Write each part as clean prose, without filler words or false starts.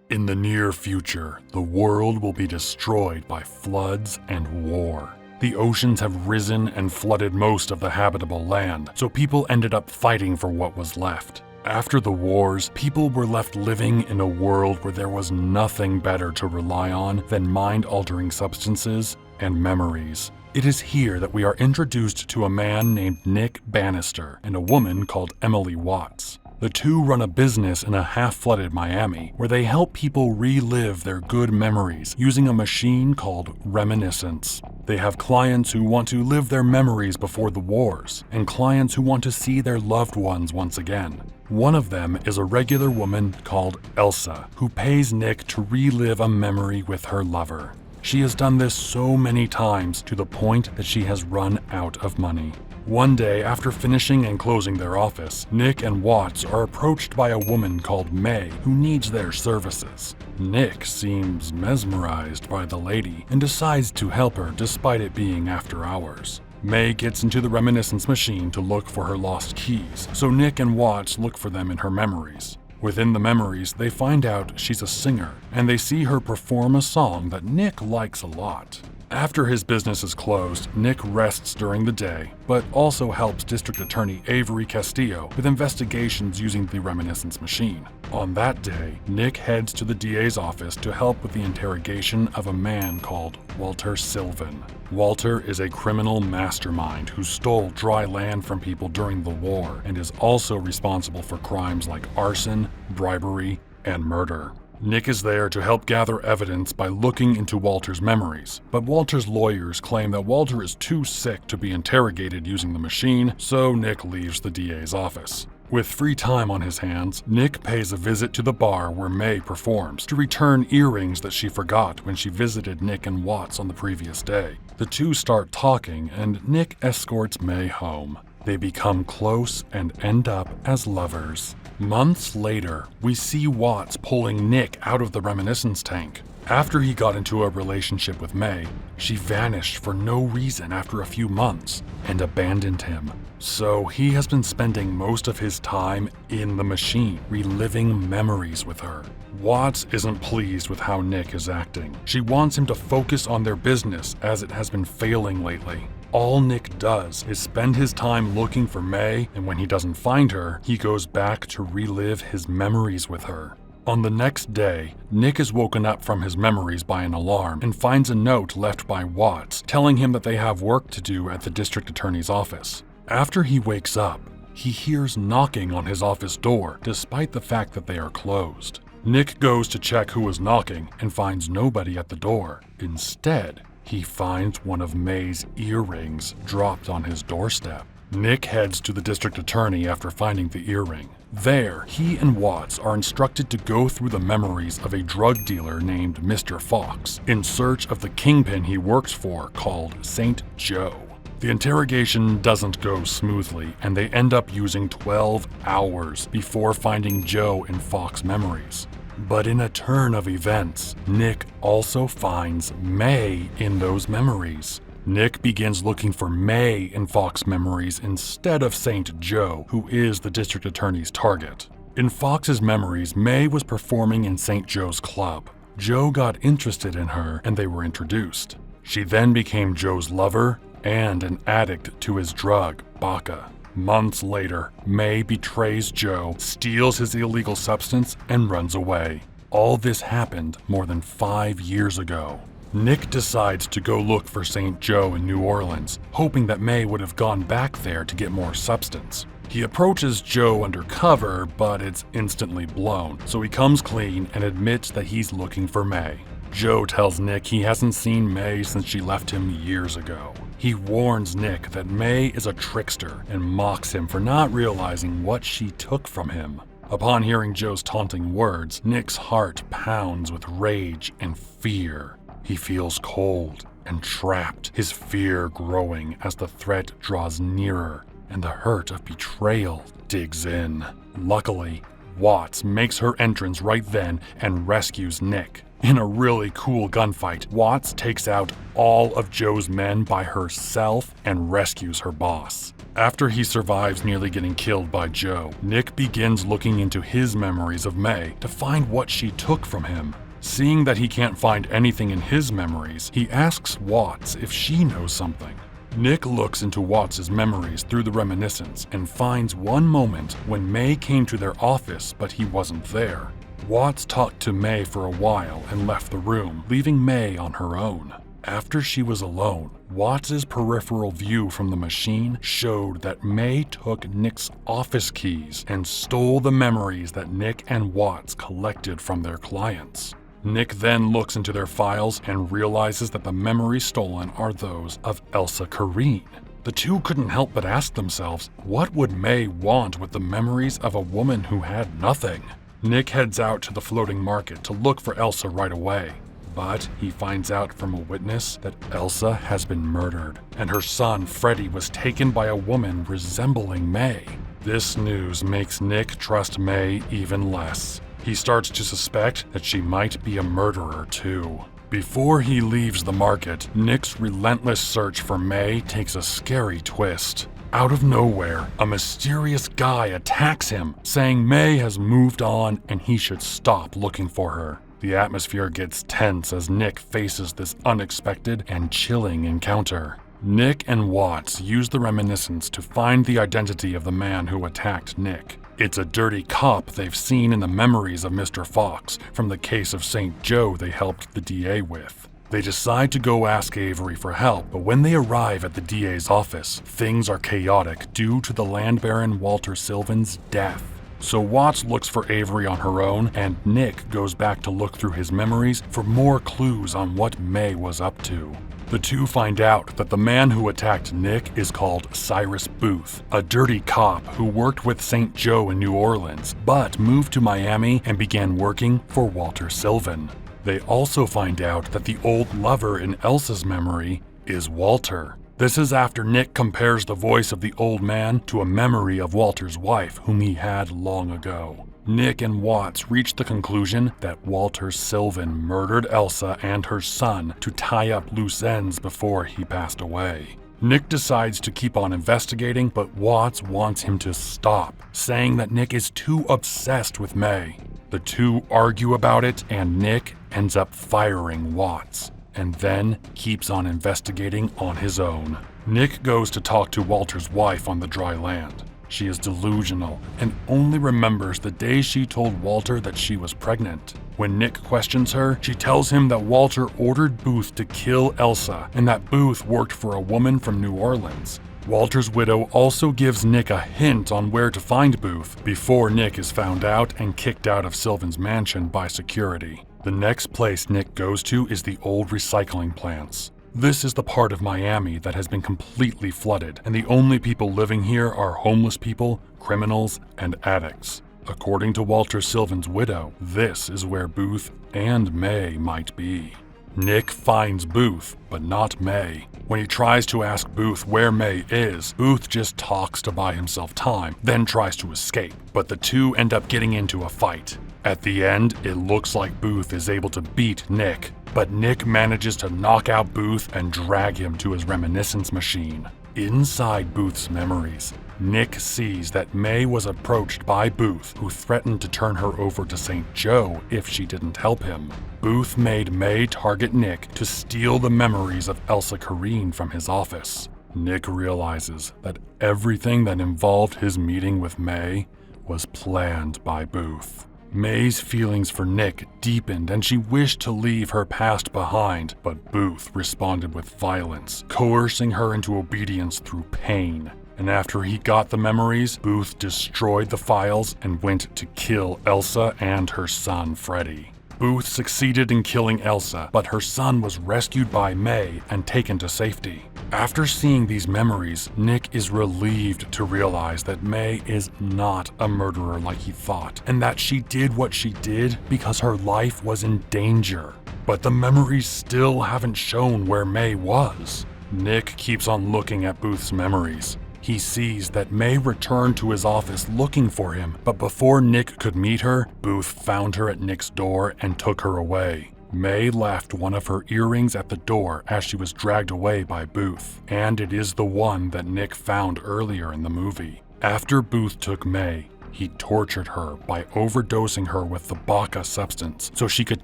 In the near future, the world will be destroyed by floods and war. The oceans have risen and flooded most of the habitable land, so people ended up fighting for what was left. After the wars, people were left living in a world where there was nothing better to rely on than mind-altering substances and memories. It is here that we are introduced to a man named Nick Bannister and a woman called Emily Watts. The two run a business in a half-flooded Miami where they help people relive their good memories using a machine called Reminiscence. They have clients who want to live their memories before the wars, and clients who want to see their loved ones once again. One of them is a regular woman called Elsa, who pays Nick to relive a memory with her lover. She has done this so many times to the point that she has run out of money. One day, after finishing and closing their office, Nick and Watts are approached by a woman called May who needs their services. Nick seems mesmerized by the lady and decides to help her despite it being after hours. May gets into the reminiscence machine to look for her lost keys, so Nick and Watts look for them in her memories. Within the memories, they find out she's a singer, and they see her perform a song that Nick likes a lot. After his business is closed, Nick rests during the day, but also helps District Attorney Avery Castillo with investigations using the reminiscence machine. On that day, Nick heads to the DA's office to help with the interrogation of a man called Walter Sylvan. Walter is a criminal mastermind who stole dry land from people during the war and is also responsible for crimes like arson, bribery, and murder. Nick is there to help gather evidence by looking into Walter's memories, but Walter's lawyers claim that Walter is too sick to be interrogated using the machine, so Nick leaves the DA's office. With free time on his hands, Nick pays a visit to the bar where May performs to return earrings that she forgot when she visited Nick and Watts on the previous day. The two start talking, and Nick escorts May home. They become close and end up as lovers. Months later, we see Watts pulling Nick out of the reminiscence tank. After he got into a relationship with May, she vanished for no reason after a few months and abandoned him. So he has been spending most of his time in the machine, reliving memories with her. Watts isn't pleased with how Nick is acting. She wants him to focus on their business as it has been failing lately. All Nick does is spend his time looking for May, and when he doesn't find her, he goes back to relive his memories with her. On the next day, Nick is woken up from his memories by an alarm and finds a note left by Watts telling him that they have work to do at the district attorney's office. After he wakes up, he hears knocking on his office door despite the fact that they are closed. Nick goes to check who is knocking and finds nobody at the door. Instead, he finds one of May's earrings dropped on his doorstep. Nick heads to the district attorney after finding the earring. There, he and Watts are instructed to go through the memories of a drug dealer named Mr. Fox in search of the kingpin he works for called St. Joe. The interrogation doesn't go smoothly, and they end up using 12 hours before finding Joe in Fox's memories. But in a turn of events, Nick also finds May in those memories. Nick begins looking for May in Fox's memories instead of St. Joe, who is the district attorney's target. In Fox's memories, May was performing in St. Joe's club. Joe got interested in her and they were introduced. She then became Joe's lover and an addict to his drug, Baca. Months later, May betrays Joe, steals his illegal substance, and runs away. All this happened more than 5 years ago. Nick decides to go look for St. Joe in New Orleans, hoping that May would have gone back there to get more substance. He approaches Joe undercover, but it's instantly blown, so he comes clean and admits that he's looking for May. Joe tells Nick he hasn't seen May since she left him years ago. He warns Nick that May is a trickster and mocks him for not realizing what she took from him. Upon hearing Joe's taunting words, Nick's heart pounds with rage and fear. He feels cold and trapped, his fear growing as the threat draws nearer and the hurt of betrayal digs in. Luckily, Watts makes her entrance right then and rescues Nick. In a really cool gunfight, Watts takes out all of Joe's men by herself and rescues her boss. After he survives nearly getting killed by Joe, Nick begins looking into his memories of May to find what she took from him. Seeing that he can't find anything in his memories, he asks Watts if she knows something. Nick looks into Watts' memories through the reminiscence and finds one moment when May came to their office but he wasn't there. Watts talked to May for a while and left the room, leaving May on her own. After she was alone, Watts' peripheral view from the machine showed that May took Nick's office keys and stole the memories that Nick and Watts collected from their clients. Nick then looks into their files and realizes that the memories stolen are those of Elsa Kareen. The two couldn't help but ask themselves, what would May want with the memories of a woman who had nothing? Nick heads out to the floating market to look for Elsa right away. But he finds out from a witness that Elsa has been murdered, and her son Freddie was taken by a woman resembling May. This news makes Nick trust May even less. He starts to suspect that she might be a murderer too. Before he leaves the market, Nick's relentless search for May takes a scary twist. Out of nowhere, a mysterious guy attacks him, saying May has moved on and he should stop looking for her. The atmosphere gets tense as Nick faces this unexpected and chilling encounter. Nick and Watts use the reminiscence to find the identity of the man who attacked Nick. It's a dirty cop they've seen in the memories of Mr. Fox from the case of St. Joe they helped the DA with. They decide to go ask Avery for help, but when they arrive at the DA's office, things are chaotic due to the land baron Walter Sylvan's death. So Watts looks for Avery on her own, and Nick goes back to look through his memories for more clues on what May was up to. The two find out that the man who attacked Nick is called Cyrus Booth, a dirty cop who worked with St. Joe in New Orleans, but moved to Miami and began working for Walter Sylvan. They also find out that the old lover in Elsa's memory is Walter. This is after Nick compares the voice of the old man to a memory of Walter's wife, whom he had long ago. Nick and Watts reach the conclusion that Walter Sylvan murdered Elsa and her son to tie up loose ends before he passed away. Nick decides to keep on investigating, but Watts wants him to stop, saying that Nick is too obsessed with May. The two argue about it, and Nick ends up firing Watts, and then keeps on investigating on his own. Nick goes to talk to Walter's wife on the dry land. She is delusional and only remembers the day she told Walter that she was pregnant. When Nick questions her, she tells him that Walter ordered Booth to kill Elsa and that Booth worked for a woman from New Orleans. Walter's widow also gives Nick a hint on where to find Booth before Nick is found out and kicked out of Sylvan's mansion by security. The next place Nick goes to is the old recycling plants. This is the part of Miami that has been completely flooded, and the only people living here are homeless people, criminals, and addicts. According to Walter Sylvan's widow, this is where Booth and May might be. Nick finds Booth, but not May. When he tries to ask Booth where May is, Booth just talks to buy himself time, then tries to escape, but the two end up getting into a fight. At the end, it looks like Booth is able to beat Nick, but Nick manages to knock out Booth and drag him to his reminiscence machine. Inside Booth's memories, Nick sees that May was approached by Booth, who threatened to turn her over to St. Joe if she didn't help him. Booth made May target Nick to steal the memories of Elsa Kareen from his office. Nick realizes that everything that involved his meeting with May was planned by Booth. May's feelings for Nick deepened and she wished to leave her past behind, but Booth responded with violence, coercing her into obedience through pain. And after he got the memories, Booth destroyed the files and went to kill Elsa and her son Freddie. Booth succeeded in killing Elsa, but her son was rescued by May and taken to safety. After seeing these memories, Nick is relieved to realize that May is not a murderer like he thought, and that she did what she did because her life was in danger. But the memories still haven't shown where May was. Nick keeps on looking at Booth's memories. He sees that May returned to his office looking for him, but before Nick could meet her, Booth found her at Nick's door and took her away. May left one of her earrings at the door as she was dragged away by Booth, and it is the one that Nick found earlier in the movie. After Booth took May, he tortured her by overdosing her with the Baca substance so she could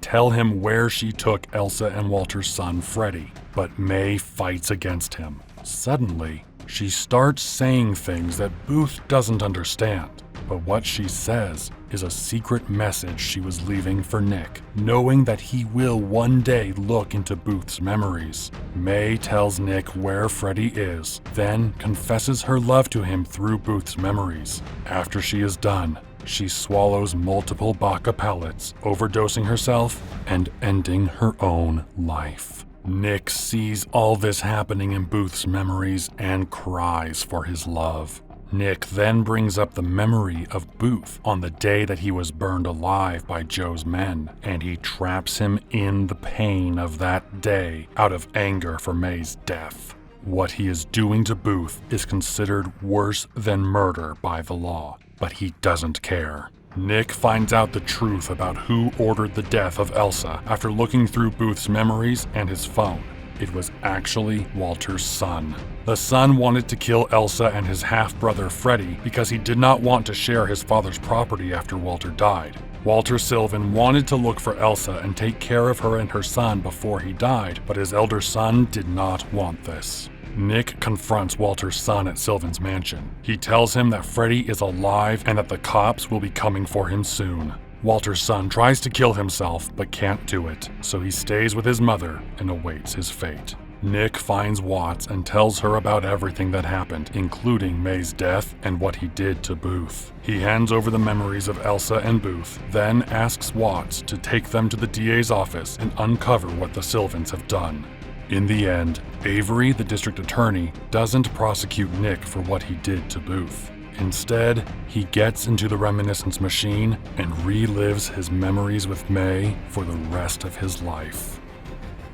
tell him where she took Elsa and Walter's son Freddy. But May fights against him. Suddenly, she starts saying things that Booth doesn't understand. But what she says is a secret message she was leaving for Nick, knowing that he will one day look into Booth's memories. May tells Nick where Freddy is, then confesses her love to him through Booth's memories. After she is done, she swallows multiple Baca pellets, overdosing herself and ending her own life. Nick sees all this happening in Booth's memories and cries for his love. Nick then brings up the memory of Booth on the day that he was burned alive by Joe's men, and he traps him in the pain of that day out of anger for May's death. What he is doing to Booth is considered worse than murder by the law, but he doesn't care. Nick finds out the truth about who ordered the death of Elsa after looking through Booth's memories and his phone. It was actually Walter's son. The son wanted to kill Elsa and his half-brother Freddy because he did not want to share his father's property after Walter died. Walter Sylvan wanted to look for Elsa and take care of her and her son before he died, but his elder son did not want this. Nick confronts Walter's son at Sylvan's mansion. He tells him that Freddy is alive and that the cops will be coming for him soon. Walter's son tries to kill himself but can't do it, so he stays with his mother and awaits his fate. Nick finds Watts and tells her about everything that happened, including May's death and what he did to Booth. He hands over the memories of Elsa and Booth, then asks Watts to take them to the DA's office and uncover what the Sylvans have done. In the end, Avery, the district attorney, doesn't prosecute Nick for what he did to Booth. Instead, he gets into the reminiscence machine and relives his memories with May for the rest of his life.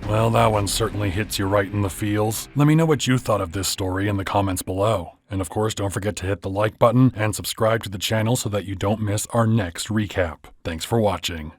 Well, that one certainly hits you right in the feels. Let me know what you thought of this story in the comments below. And of course, don't forget to hit the like button and subscribe to the channel so that you don't miss our next recap. Thanks for watching.